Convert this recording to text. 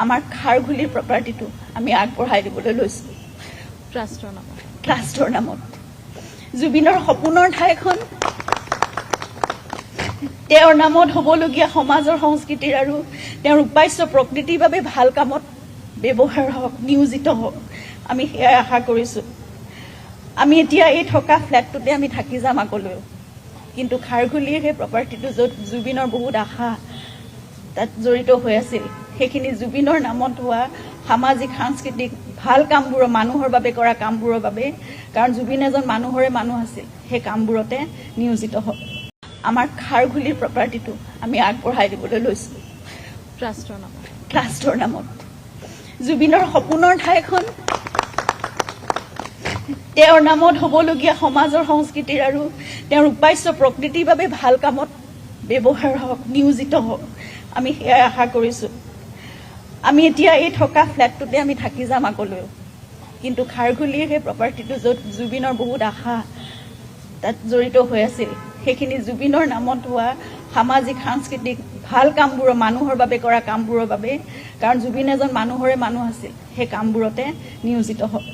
আমাৰ খাৰঘুলিৰ প্ৰপাৰ্টিটো আমি আগবঢ়াই দিবলৈ লৈছোঁ ট্ৰাষ্টৰ নামত। জুবিনৰ সপোনৰ ঠাইখন তেওঁৰ নামত হ'বলগীয়া সমাজৰ সংস্কৃতিৰ আৰু তেওঁৰ উপাস্য প্ৰকৃতিৰ বাবে ভাল কামত ব্যৱহাৰ হওক, নিয়োজিত হওক, আমি সেয়াই আশা কৰিছোঁ। আমি এতিয়া এই থকা ফ্লেটটোতে আমি থাকি যাম আগলৈও, কিন্তু খাৰঘুলিৰ সেই প্ৰপাৰ্টিটো য'ত জুবিনৰ বহুত আশা তাত জড়িত হৈ আছিল, সেইখিনি জুবিনৰ নামত হোৱা সামাজিক সাংস্কৃতিক ভাল কামবোৰৰ, মানুহৰ বাবে কৰা কামবোৰৰ বাবে, কাৰণ জুবিন এজন মানুহৰে মানুহ আছিল, সেই কামবোৰতে নিয়োজিত হওক। আমাৰ খাৰঘুলিৰ প্ৰপাৰ্টিটো আমি আগবঢ়াই দিবলৈ লৈছোঁ ট্ৰাষ্টৰ নামত। জুবিনৰ সপোনৰ ঠাইখন তেওঁৰ নামত হ'বলগীয়া সমাজৰ সংস্কৃতিৰ আৰু তেওঁৰ উপাস্য প্ৰকৃতিৰ বাবে ভাল কামত ব্যৱহাৰ হওক, নিয়োজিত হওক, আমি সেয়াই আশা কৰিছোঁ। আমি এতিয়া এই থকা ফ্লেটটোতে আমি থাকি যাম আগলৈও, কিন্তু খাৰঘুলিৰ সেই প্ৰপাৰ্টিটো য'ত জুবিনৰ বহুত আশা তাত জড়িত হৈ আছিল, সেইখিনি জুবিনৰ নামত হোৱা সামাজিক সাংস্কৃতিক ভাল কামবোৰৰ, মানুহৰ বাবে কৰা কামবোৰৰ বাবে, কাৰণ জুবিন এজন মানুহৰে মানুহ আছিল, সেই কামবোৰতে নিয়োজিত হওক।